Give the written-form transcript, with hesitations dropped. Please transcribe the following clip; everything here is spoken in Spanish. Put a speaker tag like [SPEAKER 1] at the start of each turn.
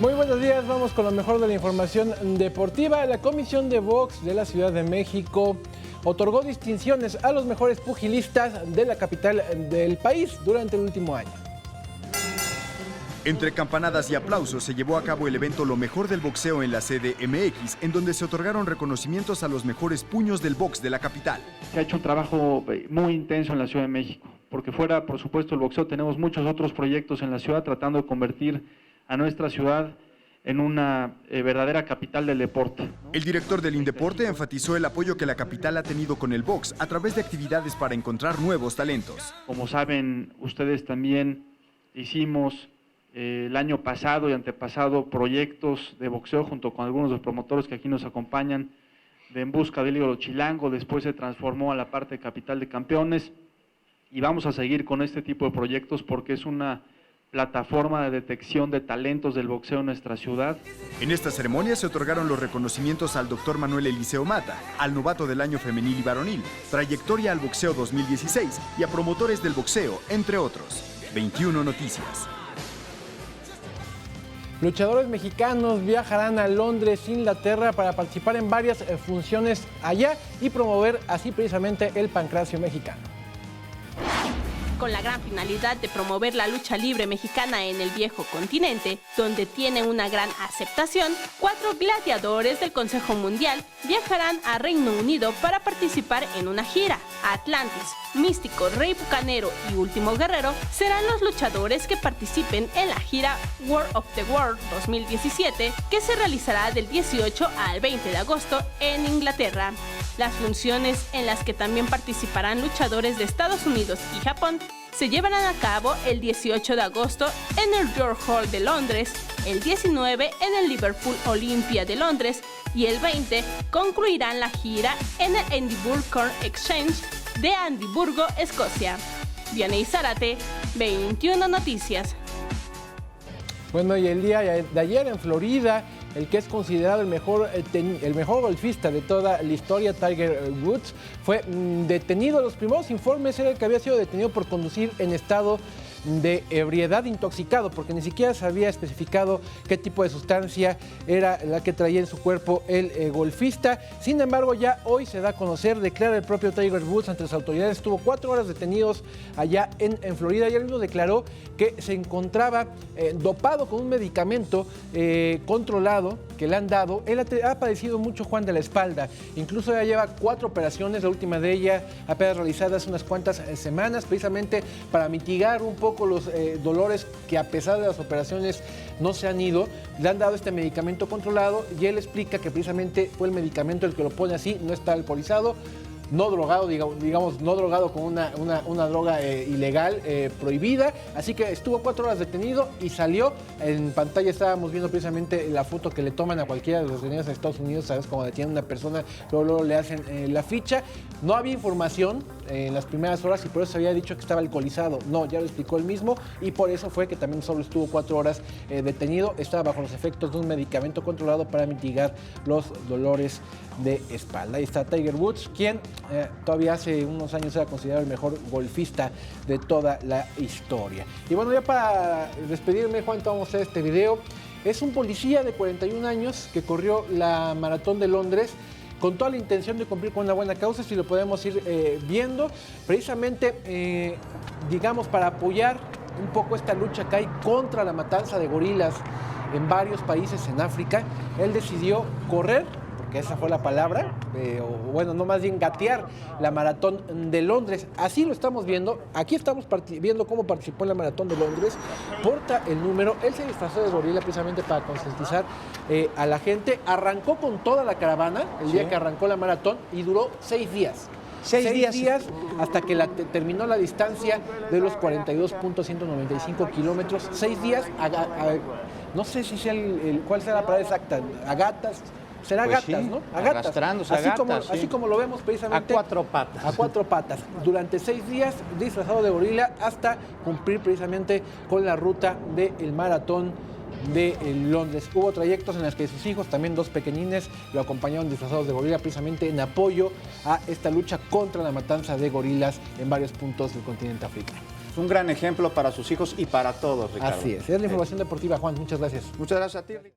[SPEAKER 1] Muy buenos días, vamos con lo mejor de la información deportiva. La Comisión de Box de la Ciudad de México otorgó distinciones a los mejores pugilistas de la capital del país durante el último año.
[SPEAKER 2] Entre campanadas y aplausos se llevó a cabo el evento Lo Mejor del Boxeo en la CDMX, en donde se otorgaron reconocimientos a los mejores puños del box de la capital.
[SPEAKER 3] Se ha hecho un trabajo muy intenso en la Ciudad de México, porque fuera, por supuesto, el boxeo, tenemos muchos otros proyectos en la ciudad tratando de convertir a nuestra ciudad en una verdadera capital del deporte.
[SPEAKER 2] El director del Indeporte enfatizó el apoyo que la capital ha tenido con el box a través de actividades para encontrar nuevos talentos.
[SPEAKER 3] Como saben ustedes, también hicimos el año pasado y antepasado proyectos de boxeo junto con algunos de los promotores que aquí nos acompañan de En Busca del Ídolo Chilango. Después se transformó a la parte de Capital de Campeones y vamos a seguir con este tipo de proyectos porque es una plataforma de detección de talentos del boxeo en nuestra ciudad.
[SPEAKER 2] En esta ceremonia se otorgaron los reconocimientos al doctor Manuel Eliseo Mata, al novato del año femenil y varonil, trayectoria al boxeo 2016 y a promotores del boxeo, entre otros. 21 Noticias.
[SPEAKER 1] Luchadores mexicanos viajarán a Londres, Inglaterra, para participar en varias funciones allá y promover así precisamente el pancracio mexicano.
[SPEAKER 4] Con la gran finalidad de promover la lucha libre mexicana en el viejo continente, donde tiene una gran aceptación, 4 gladiadores del Consejo Mundial viajarán a Reino Unido para participar en una gira. Atlantis, Místico, Rey Bucanero y Último Guerrero serán los luchadores que participen en la gira War of the World 2017, que se realizará del 18 al 20 de agosto en Inglaterra. Las funciones en las que también participarán luchadores de Estados Unidos y Japón se llevarán a cabo el 18 de agosto en el York Hall de Londres, el 19 en el Liverpool Olympia de Londres y el 20 concluirán la gira en el Edinburgh Corn Exchange de Edimburgo, Escocia. Vianey Zárate, 21 Noticias.
[SPEAKER 1] Bueno, y el día de ayer en Florida, el que es considerado el mejor golfista de toda la historia, Tiger Woods, fue detenido. Los primeros informes era que había sido detenido por conducir en estado de ebriedad, intoxicado, porque ni siquiera se había especificado qué tipo de sustancia era la que traía en su cuerpo el golfista. Sin embargo, ya hoy se da a conocer, declara el propio Tiger Woods ante las autoridades, estuvo 4 horas detenidos allá en Florida y él mismo declaró que se encontraba dopado con un medicamento controlado que le han dado. Él ha padecido mucho, Juan, de la espalda, incluso ya lleva 4 operaciones, la última de ellas apenas realizada hace unas cuantas semanas, precisamente para mitigar un poco los dolores que, a pesar de las operaciones, no se han ido. Le han dado este medicamento controlado y él explica que precisamente fue el medicamento el que lo pone así, no está alcoholizado, no drogado, digamos, no drogado con una droga ilegal, prohibida. Así que estuvo 4 horas detenido y salió. En pantalla estábamos viendo precisamente la foto que le toman a cualquiera de los detenidos en Estados Unidos. Sabes, cuando detienen a una persona, luego le hacen la ficha. No había información en las primeras horas y por eso se había dicho que estaba alcoholizado. No, ya lo explicó él mismo y por eso fue que también solo estuvo 4 horas detenido. Estaba bajo los efectos de un medicamento controlado para mitigar los dolores de espalda. Ahí está Tiger Woods, quien todavía hace unos años era considerado el mejor golfista de toda la historia. Y bueno, ya para despedirme, Juan, te vamos a hacer este video. Es un policía de 41 años que corrió la Maratón de Londres con toda la intención de cumplir con una buena causa, si lo podemos ir viendo, precisamente, digamos, para apoyar un poco esta lucha que hay contra la matanza de gorilas en varios países en África. Él decidió correr, que esa fue la palabra, o bueno, no, más bien gatear la Maratón de Londres. Así lo estamos viendo. Aquí estamos viendo cómo participó en la Maratón de Londres. Porta el número. Él se disfrazó de gorila precisamente para concientizar a la gente. Arrancó con toda la caravana el día que arrancó la maratón y duró 6 días. 6 días hasta que terminó la distancia de los 42.195 kilómetros. 6 días, no sé si sea cuál será la palabra exacta, a gatas. Será pues gatas, sí, ¿no? A gatas.
[SPEAKER 5] Arrastrándose
[SPEAKER 1] así,
[SPEAKER 5] a gatas,
[SPEAKER 1] así como lo vemos precisamente.
[SPEAKER 5] A 4 patas.
[SPEAKER 1] A 4 patas. Durante 6 días disfrazado de gorila hasta cumplir precisamente con la ruta del maratón de Londres. Hubo trayectos en los que sus hijos, también 2 pequeñines, lo acompañaron disfrazados de gorila precisamente en apoyo a esta lucha contra la matanza de gorilas en varios puntos del continente africano.
[SPEAKER 5] Es un gran ejemplo para sus hijos y para todos, Ricardo.
[SPEAKER 1] Así es la información deportiva, Juan. Muchas gracias.
[SPEAKER 5] Muchas gracias a ti, Ricardo.